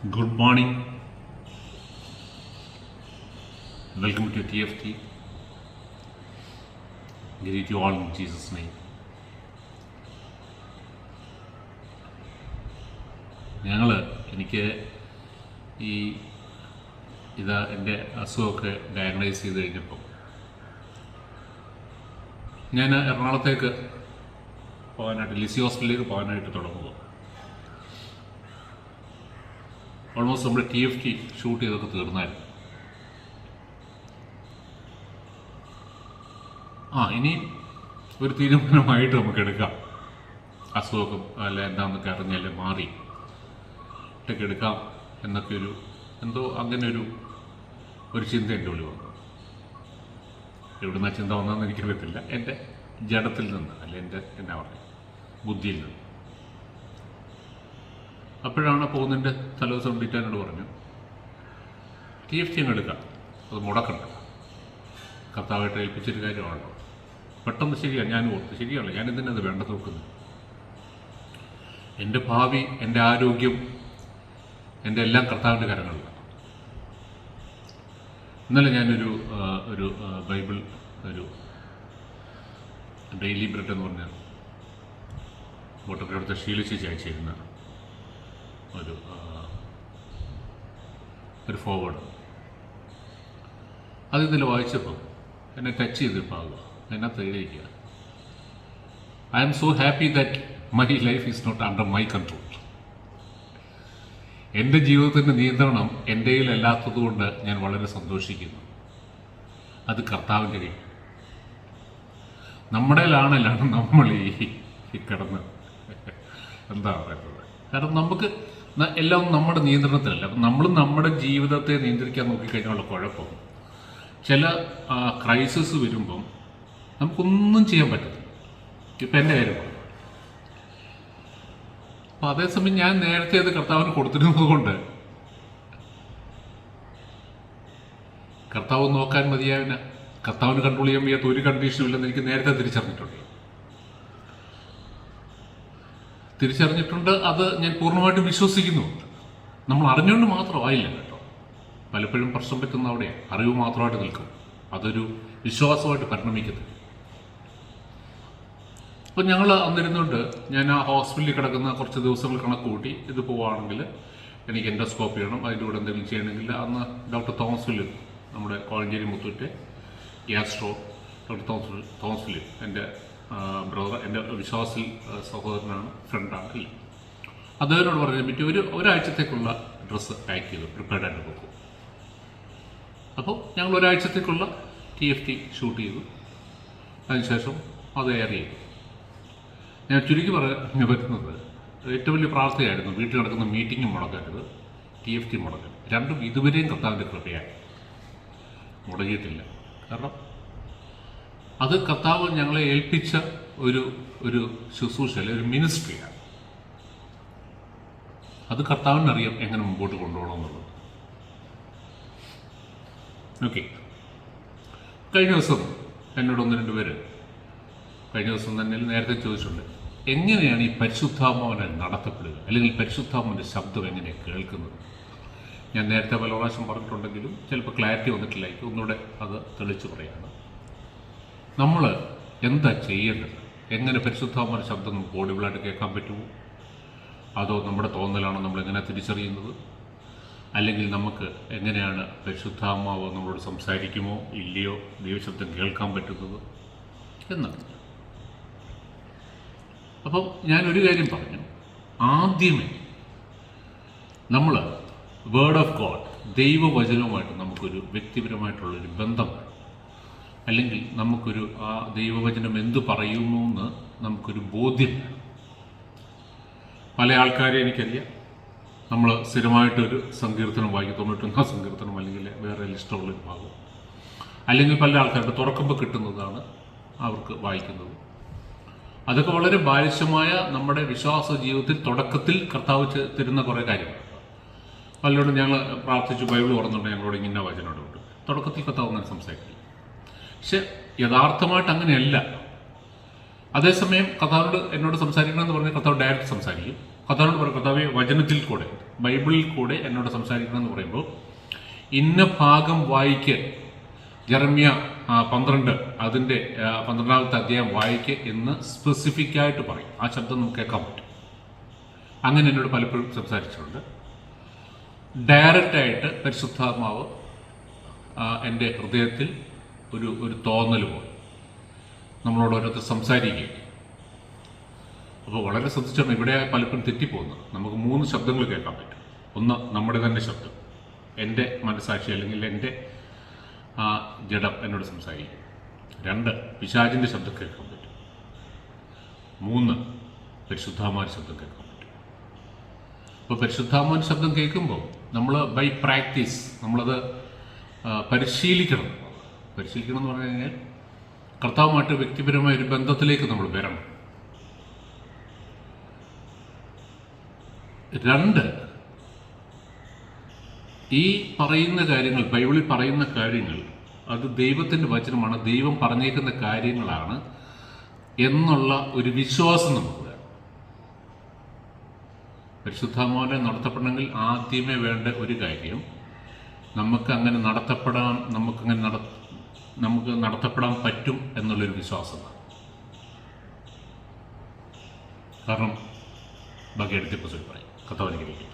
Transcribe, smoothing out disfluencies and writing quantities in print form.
Good morning. Welcome to TFT. Greet you all in Jesus' name. എനിക്ക് എൻ്റെ അസുഖമൊക്കെ diagnose ചെയ്ത് കഴിഞ്ഞപ്പോൾ ഞാൻ എറണാകുളത്തേക്ക് പോകാനായിട്ട് ലിസി ഹോസ്പിറ്റലിലേക്ക് പോകാനായിട്ട് തുടങ്ങുമ്പോൾ ഓൾമോസ്റ്റ് നമ്മുടെ TFT ഷൂട്ട് ചെയ്തൊക്കെ തീർന്നായിരുന്നു. ഇനി ഒരു തീരുമാനമായിട്ട് നമുക്ക് എടുക്കാം. അസുഖം അല്ല എന്താണെന്നൊക്കെ അറിഞ്ഞല്ലേ മാറി ഇട്ടൊക്കെ എടുക്കാം എന്നൊക്കെ അങ്ങനെ ഒരു ചിന്ത എൻ്റെ ഉള്ളിൽ വന്നു. എവിടുന്ന ചിന്ത വന്നതെന്ന് എനിക്കറിയത്തില്ല. എൻ്റെ ജഡത്തിൽ നിന്ന് അല്ല എന്നാ പറയുക ബുദ്ധിയിൽ നിന്ന്. അപ്പോഴാണ് പോകുന്നതിൻ്റെ തലേദിവസം ഡീറ്റാനോട് പറഞ്ഞു TFT അങ്ങ് എടുക്കാം, അത് മുടക്കണ്ട, കർത്താവായിട്ട് ഏൽപ്പിച്ചൊരു കാര്യമാണല്ലോ. പെട്ടെന്ന് ശരിയാണ്, ഞാൻ ഓർത്ത് ശരിയാണല്ലോ, ഞാൻ എന്തിനാ അത് വേണ്ട നോക്കുന്നത്. എൻ്റെ ഭാവി, എൻ്റെ ആരോഗ്യം, എൻ്റെ എല്ലാം കർത്താവിൻ്റെ കരങ്ങളിലാണ്. ഇന്നലെ ഞാനൊരു ബൈബിൾ ഡെയിലി ബ്രെഡ് എന്ന് പറഞ്ഞ ഫോട്ടോഗ്രാഫത്തെ ശീലിച്ച് അയച്ചിരുന്ന ഒരു ഫോർവേഡ് അതിൽ വായിച്ചപ്പോൾ എന്നെ ടച്ച് ചെയ്തിപ്പോൾ അതിനകത്ത് എഴുതിയിരിക്കുക, I am so happy that my life is not under my control. എൻ്റെ ജീവിതത്തിൻ്റെ നിയന്ത്രണം എൻ്റെ കയ്യിലല്ലാത്തതുകൊണ്ട് ഞാൻ വളരെ സന്തോഷിക്കുന്നു. അത് കർത്താവിൻ്റെ കയ്യിൽ. നമ്മുടെയിലാണല്ലാണ് നമ്മൾ ഈ കിടന്ന് എന്താ പറയുന്നത്. കാരണം നമുക്ക് എല്ലാം നമ്മുടെ നിയന്ത്രണത്തിലല്ല. അപ്പം നമ്മൾ നമ്മുടെ ജീവിതത്തെ നിയന്ത്രിക്കാൻ നോക്കിക്കഴിഞ്ഞാലുള്ള കുഴപ്പം, ചില ക്രൈസിസ് വരുമ്പം നമുക്കൊന്നും ചെയ്യാൻ പറ്റത്തില്ല. ഇപ്പം എൻ്റെ കാര്യം പറഞ്ഞു. അപ്പം അതേസമയം ഞാൻ നേരത്തെ അത് കർത്താവിന് കൊടുത്തിരുന്നത് കൊണ്ട് കർത്താവ് നോക്കാൻ മതിയാവില്ല. കർത്താവിന് കൺട്രോൾ ചെയ്യാൻ വയ്യാത്ത ഒരു കണ്ടീഷനും ഇല്ലെന്ന് എനിക്ക് നേരത്തെ തിരിച്ചറിഞ്ഞിട്ടുണ്ട്. അത് ഞാൻ പൂർണ്ണമായിട്ടും വിശ്വസിക്കുന്നുമുണ്ട്. നമ്മൾ അറിഞ്ഞുകൊണ്ട് മാത്രമായില്ല കേട്ടോ. പലപ്പോഴും പ്രശ്നം പറ്റുന്ന അവിടെയാണ്. അറിവ് മാത്രമായിട്ട് നിൽക്കും, അതൊരു വിശ്വാസമായിട്ട് പരിണമിക്കത്തില്ല. അപ്പം ഞങ്ങൾ അന്നിരുന്നുകൊണ്ട് ഞാൻ ആ ഹോസ്പിറ്റലിൽ കിടക്കുന്ന കുറച്ച് ദിവസങ്ങൾ കണക്ക് കൂട്ടി ഇത് പോവുകയാണെങ്കിൽ എനിക്ക് എൻഡോസ്കോപ്പ് ചെയ്യണം, അതിൻ്റെ കൂടെ എന്തെങ്കിലും ചെയ്യണമെങ്കിൽ അന്ന് ഡോക്ടർ തോമസ് ഫിലിപ്പ്, നമ്മുടെ Kozhencherry Muthoot gastro doctor Thomas Philip എൻ്റെ ബ്രദർ, എൻ്റെ വിശ്വാസിൽ സഹോദരനാണ്, ഫ്രണ്ടാണ്. അല്ല, അദ്ദേഹത്തോട് പറഞ്ഞ പറ്റി ഒരാഴ്ചത്തേക്കുള്ള ഡ്രസ്സ് പാക്ക് ചെയ്തു, പ്രിപ്പയർഡ് ആയിട്ട് പോകും. അപ്പോൾ ഞങ്ങൾ ഒരാഴ്ചത്തേക്കുള്ള TFT ഷൂട്ട് ചെയ്തു. അതിനുശേഷം അത് എയർ ചെയ്തു. ഞാൻ ചുരുക്കി പറഞ്ഞു പറ്റുന്നത് ഏറ്റവും വലിയ പ്രാർത്ഥനയായിരുന്നു വീട്ടിൽ നടക്കുന്ന മീറ്റിംഗും മുടക്കരുത്, TFT മുടക്കരുത്. രണ്ടും ഇതുവരെയും കർത്താവിൻ്റെ കൃപയാണ്, മുടങ്ങിയിട്ടില്ല. കാരണം അത് കർത്താവ് ഞങ്ങളെ ഏൽപ്പിച്ച ഒരു ശുശ്രൂഷ, ഒരു മിനിസ്ട്രിയാണ്. അത് കർത്താവിനറിയാം എങ്ങനെ മുമ്പോട്ട് കൊണ്ടുപോകണമെന്നുള്ളത്. ഓക്കെ, കഴിഞ്ഞ ദിവസം എന്നോട് 1-2 പേര് കഴിഞ്ഞ ദിവസം തന്നെ നേരത്തെ ചോദിച്ചിട്ടുണ്ട്, എങ്ങനെയാണ് ഈ പരിശുദ്ധാത്മാവിനെ നടത്തപ്പെടുക, അല്ലെങ്കിൽ പരിശുദ്ധാത്മാവിൻ്റെ ശബ്ദം എങ്ങനെയാണ് കേൾക്കുന്നത്. ഞാൻ നേരത്തെ പല പ്രാവശ്യം പറഞ്ഞിട്ടുണ്ടെങ്കിലും ചിലപ്പോൾ ക്ലാരിറ്റി വന്നിട്ടില്ലായിരിക്കും. ഒന്നുകൂടെ അത് തെളിച്ച് പറയാണ്. നമ്മൾ എന്താ ചെയ്യേണ്ടത്, എങ്ങനെ പരിശുദ്ധാത്മാവിൻ്റെ ശബ്ദം നമുക്ക് ഓഡിബിളായിട്ട് കേൾക്കാൻ പറ്റുമോ, അതോ നമ്മുടെ തോന്നലാണോ നമ്മളെങ്ങനെ തിരിച്ചറിയുന്നത്, അല്ലെങ്കിൽ നമുക്ക് എങ്ങനെയാണ് പരിശുദ്ധാത്മാവ് നമ്മളോട് സംസാരിക്കുമോ ഇല്ലയോ, ദൈവശബ്ദം കേൾക്കാൻ പറ്റുന്നത് എന്നാണ്. അപ്പം ഞാനൊരു കാര്യം പറഞ്ഞു, ആദ്യമേ നമ്മൾ വേർഡ് ഓഫ് ഗോഡ്, ദൈവവചനവുമായിട്ട് നമുക്കൊരു വ്യക്തിപരമായിട്ടുള്ളൊരു ബന്ധം, അല്ലെങ്കിൽ നമുക്കൊരു ആ ദൈവവചനം എന്തു പറയുന്നു എന്ന് നമുക്കൊരു ബോധ്യം. പല ആൾക്കാരെ എനിക്കറിയാം, നമ്മൾ സ്ഥിരമായിട്ടൊരു സങ്കീർത്തനം വായിക്കും, 91 സങ്കീർത്തനം, അല്ലെങ്കിൽ വേറെ ഇഷ്ടമുള്ളൊരു ഭാഗം, അല്ലെങ്കിൽ പല ആൾക്കാരുടെ തുറക്കുമ്പോൾ കിട്ടുന്നതാണ് അവർക്ക് വായിക്കുന്നത്. അതൊക്കെ വളരെ ബാലിശമായ നമ്മുടെ വിശ്വാസ ജീവിതത്തിൽ തുടക്കത്തിൽ കർത്താവ് തരുന്ന കുറേ കാര്യങ്ങൾ. പലരോടും ഞങ്ങൾ പ്രാർത്ഥിച്ചു, ബൈബിൾ തുറന്നുകൊണ്ട് ഞങ്ങളോട് ഇങ്ങനെ വചനോടുണ്ട്. തുടക്കത്തിൽ കർത്താവ് അങ്ങനെ സംസാരിക്കില്ല. പക്ഷെ യഥാർത്ഥമായിട്ട് അങ്ങനെയല്ല. അതേസമയം കർത്താവിനോട് എന്നോട് സംസാരിക്കണമെന്ന് പറഞ്ഞാൽ കർത്താവ് ഡയറക്റ്റ് സംസാരിക്കും. കർത്താവിനോട് പറയും, കർത്താവെ വചനത്തിൽ കൂടെ, ബൈബിളിൽ കൂടെ എന്നോട് സംസാരിക്കണം എന്ന് പറയുമ്പോൾ ഇന്ന ഭാഗം വായിക്ക്, ജെറമ്യ 12 അതിൻ്റെ 12ാമത്തെ അധ്യായം വായിക്ക് എന്ന് സ്പെസിഫിക്കായിട്ട് പറയും. ആ ശബ്ദം നമുക്ക് കേൾക്കാൻ പറ്റും. അങ്ങനെ എന്നോട് പലപ്പോഴും സംസാരിച്ചിട്ടുണ്ട്. ഡയറക്റ്റായിട്ട് പരിശുദ്ധാത്മാവ് എൻ്റെ ഹൃദയത്തിൽ ഒരു തോന്നൽ പോലെ നമ്മളോട് ഓരോരുത്തർ സംസാരിക്കുകയും. അപ്പോൾ വളരെ ശ്രദ്ധിച്ചാണ് ഇവിടെ പലപ്പോഴും തെറ്റിപ്പോകുന്നത്. നമുക്ക് 3 ശബ്ദങ്ങൾ കേൾക്കാൻ പറ്റും. ഒന്ന് നമ്മുടെ തന്നെ ശബ്ദം, എൻ്റെ മനസ്സാക്ഷി അല്ലെങ്കിൽ എൻ്റെ ജഡം എന്നോട് സംസാരിക്കും. 2 പിശാചിൻ്റെ ശബ്ദം കേൾക്കാൻ പറ്റും. 3 പരിശുദ്ധാത്മാവിൻ്റെ ശബ്ദം കേൾക്കാൻ പറ്റും. അപ്പോൾ പരിശുദ്ധാത്മാവിൻ്റെ ശബ്ദം കേൾക്കുമ്പോൾ നമ്മൾ ബൈ പ്രാക്ടീസ് നമ്മളത് പരിശീലിക്കണം എന്ന് പറഞ്ഞു കഴിഞ്ഞാൽ കർത്താവുമായിട്ട് വ്യക്തിപരമായ ഒരു ബന്ധത്തിലേക്ക് നമ്മൾ വരണം. 2 ഈ പറയുന്ന കാര്യങ്ങൾ, ബൈബിളിൽ പറയുന്ന കാര്യങ്ങൾ അത് ദൈവത്തിൻ്റെ വചനമാണ്, ദൈവം പറഞ്ഞേക്കുന്ന കാര്യങ്ങളാണ് എന്നുള്ള ഒരു വിശ്വാസം നമുക്ക് വേണം. പരിശുദ്ധാത്മാവിനെ നടത്തപ്പെടണമെങ്കിൽ ആദ്യമേ വേണ്ട ഒരു കാര്യം, നമുക്ക് നടത്തപ്പെടാൻ പറ്റും എന്നുള്ളൊരു വിശ്വാസമാണ്. കാരണം ബാക്കി അടുത്ത എപ്പിസോഡ് പറയും. കർത്താവ് അനുഗ്രഹിക്കട്ടെ.